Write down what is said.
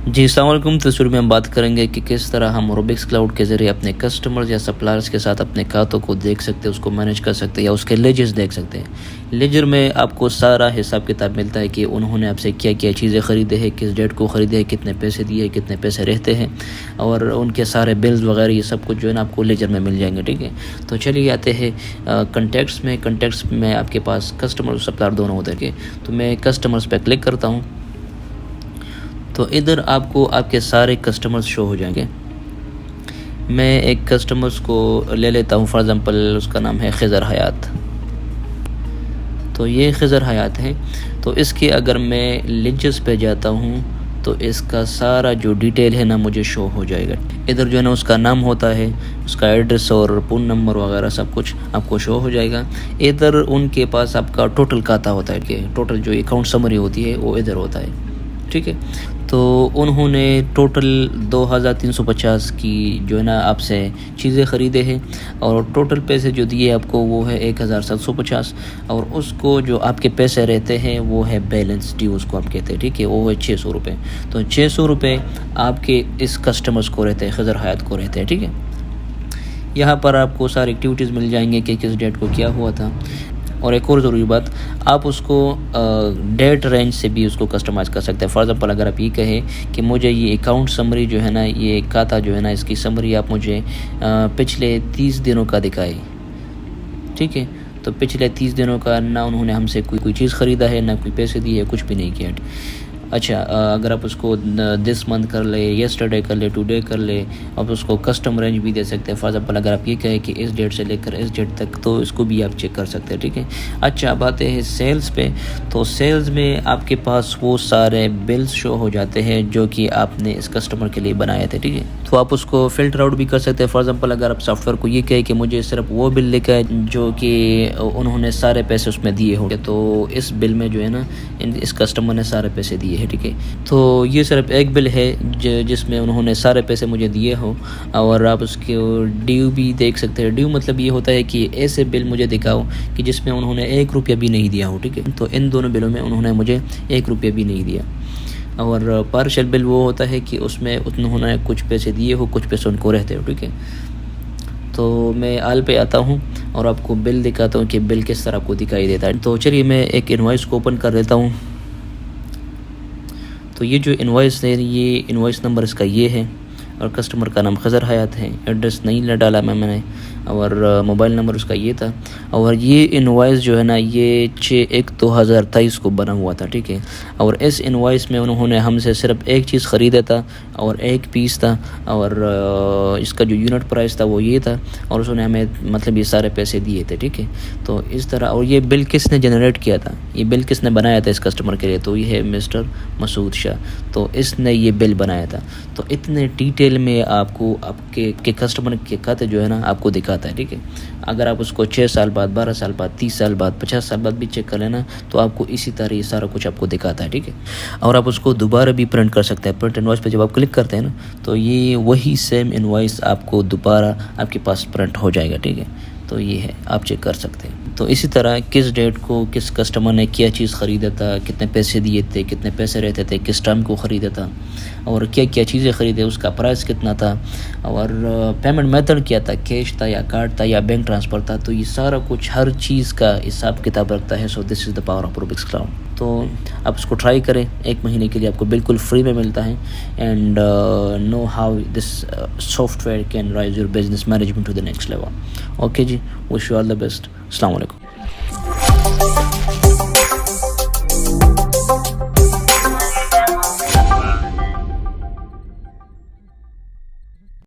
جی السلام علیکم. تصویر میں ہم بات کریں گے کہ کس طرح ہم روبکس کلاؤڈ کے ذریعے اپنے کسٹمرز یا سپلائرز کے ساتھ اپنے کھاتوں کو دیکھ سکتے ہیں, اس کو مینیج کر سکتے ہیں یا اس کے لیجرز دیکھ سکتے ہیں. لیجر میں آپ کو سارا حساب کتاب ملتا ہے کہ انہوں نے آپ سے کیا کیا چیزیں خریدے ہیں, کس ڈیٹ کو خریدے ہیں, کتنے پیسے دیے, کتنے پیسے رہتے ہیں, اور ان کے سارے بلز وغیرہ یہ سب کچھ جو ہے نا آپ کو لیجر میں مل جائیں گے. ٹھیک ہے, تو چلیے آتے ہیں کنٹیکٹس میں آپ کے پاس کسٹمر اور سپلائر دونوں ہوتے ہیں. تو میں کسٹمرز پہ کلک کرتا ہوں تو ادھر آپ کو آپ کے سارے کسٹمرز شو ہو جائیں گے. میں ایک کسٹمرز کو لے لیتا ہوں, فار ایگزامپل اس کا نام ہے خضر حیات. تو یہ خضر حیات ہے. تو اس کے اگر میں لیجرز پہ جاتا ہوں تو اس کا سارا جو ڈیٹیل ہے نا مجھے شو ہو جائے گا. ادھر جو ہے نا اس کا نام ہوتا ہے, اس کا ایڈریس اور فون نمبر وغیرہ سب کچھ آپ کو شو ہو جائے گا. ادھر ان کے پاس آپ کا ٹوٹل کھاتا ہوتا ہے, کہ ٹوٹل جو اکاؤنٹ سمری ہوتی ہے وہ ادھر ہوتا ہے. ٹھیک ہے, تو انہوں نے ٹوٹل 2350 کی جو ہے نا آپ سے چیزیں خریدے ہیں, اور ٹوٹل پیسے جو دیے آپ کو وہ ہے 1750, اور اس کو جو آپ کے پیسے رہتے ہیں وہ ہے بیلنس ڈیو, اس کو آپ کہتے ہیں. ٹھیک ہے, وہ ہے 600 روپے. تو 600 روپے آپ کے اس کسٹمرز کو رہتے ہیں, خضر حیات کو رہتے ہیں. ٹھیک ہے, یہاں پر آپ کو ساری ایکٹیویٹیز مل جائیں گے کہ کس ڈیٹ کو کیا ہوا تھا. اور ایک اور ضروری بات, آپ اس کو ڈیٹ رینج سے بھی اس کو کسٹمائز کر سکتے ہیں. فار ایگزامپل اگر آپ یہ کہیں کہ مجھے یہ اکاؤنٹ سمری جو ہے نا, یہ کھاتا جو ہے نا, اس کی سمری آپ مجھے پچھلے 30 دنوں کا دکھائے. ٹھیک ہے, تو پچھلے 30 دنوں کا نہ انہوں نے ہم سے کوئی چیز خریدا ہے, نہ کوئی پیسے دیے ہے, کچھ بھی نہیں کیا. اچھا, اگر آپ اس کو دس منتھ کر لے, یسٹرڈے کر لے, ٹوڈے کر لے, آپ اس کو کسٹم رینج بھی دے سکتے ہیں. فار ایگزامپل اگر آپ یہ کہیں کہ اس ڈیٹ سے لے کر اس ڈیٹ تک, تو اس کو بھی آپ چیک کر سکتے ہیں. ٹھیک ہے. اچھا, اب آتے ہیں سیلز پہ. تو سیلز میں آپ کے پاس وہ سارے بلز شو ہو جاتے ہیں جو کہ آپ نے اس کسٹمر کے لیے بنائے تھے. ٹھیک ہے, تو آپ اس کو فلٹر آؤٹ بھی کر سکتے ہیں. فار ایگزامپل اگر آپ سافٹ ویئر کو یہ کہیں کہ مجھے صرف وہ بل لکھا ہے جو کہ انہوں نے سارے پیسے اس میں دیے ہوں گے, تو اس بل میں جو ہے نا اس کسٹمر نے سارے پیسے دیے ہیں. ٹھیک ہے, تو یہ صرف ایک بل ہے جس میں انہوں نے سارے پیسے مجھے دیے ہوں, اور آپ اس کے ڈیو بھی دیکھ سکتے ہیں. ڈیو مطلب یہ ہوتا ہے کہ ایسے بل مجھے دکھاؤ کہ جس میں انہوں نے 1 روپیہ بھی نہیں دیا ہو. ٹھیک ہے, تو ان دونوں بلوں میں انہوں نے مجھے 1 روپیہ بھی نہیں دیا. اور پارشل بل وہ ہوتا ہے کہ اس میں انہوں نے کچھ پیسے دیے ہو, کچھ پیسے ان کو رہتے ہو. ٹھیک ہے, تو میں آل پہ آتا ہوں اور آپ کو بل دکھاتا ہوں کہ بل کس طرح آپ کو دکھائی دیتا ہے. تو چلیے میں ایک انوائس کو اوپن کر دیتا ہوں. تو یہ جو انوائس ہے, یہ انوائس نمبر اس کا یہ ہے, اور کسٹمر کا نام خضر حیات ہے. ایڈریس نہیں ڈالا میں نے, اور موبائل نمبر اس کا یہ تھا. اور یہ انوائس جو ہے نا یہ 6/1/2023 کو بنا ہوا تھا. ٹھیک ہے, اور اس انوائس میں انہوں نے ہم سے صرف ایک چیز خریدا تھا, اور ایک پیس تھا, اور اس کا جو یونٹ پرائس تھا وہ یہ تھا, اور اس نے ہمیں مطلب یہ سارے پیسے دیے تھے. ٹھیک ہے, تو اس طرح. اور یہ بل کس نے جنریٹ کیا تھا, یہ بل کس نے بنایا تھا اس کسٹمر کے لیے, تو یہ ہے مسٹر مسعود شاہ. تو اس نے یہ بل بنایا تھا. تو اتنے ڈیٹیل میں آپ کو آپ کے کسٹمر کے کھاتے جو ہے نا آپ کو دکھاتا ہے. ٹھیک ہے, اگر آپ اس کو 6 سال بعد, 12 سال بعد, 30 سال بعد, 50 سال بعد بھی چیک کر لینا, تو آپ کو اسی طرح یہ سارا کچھ آپ کو دکھاتا ہے. ٹھیک ہے, اور آپ اس کو دوبارہ بھی پرنٹ کر سکتے ہیں. پرنٹ انوائس پہ جب آپ کلک کرتے ہیں نا, تو یہ وہی سیم انوائس آپ کو دوبارہ آپ کے پاس پرنٹ ہو جائے گا. ٹھیک ہے, تو یہ ہے, آپ چیک کر سکتے ہیں. تو اسی طرح کس ڈیٹ کو کس کسٹمر نے کیا چیز خریدا تھا, کتنے پیسے دیے تھے, کتنے پیسے رہتے تھے, کس ٹائم کو خریدا تھا, اور کیا کیا چیزیں خریدے, اس کا پرائس کتنا تھا, اور پیمنٹ میتھڈ کیا تھا, کیش تھا یا کارڈ تھا یا بینک ٹرانسفر تھا. تو یہ سارا کچھ ہر چیز کا حساب کتاب رکھتا ہے. So this is the power of Rubix Cloud. تو آپ اس کو ٹرائی کریں, 1 مہینے کے لیے آپ کو بالکل فری میں ملتا ہے. And know how this software can raise your business management to the next level. Okay جی, wish you all the best. السلام علیکم.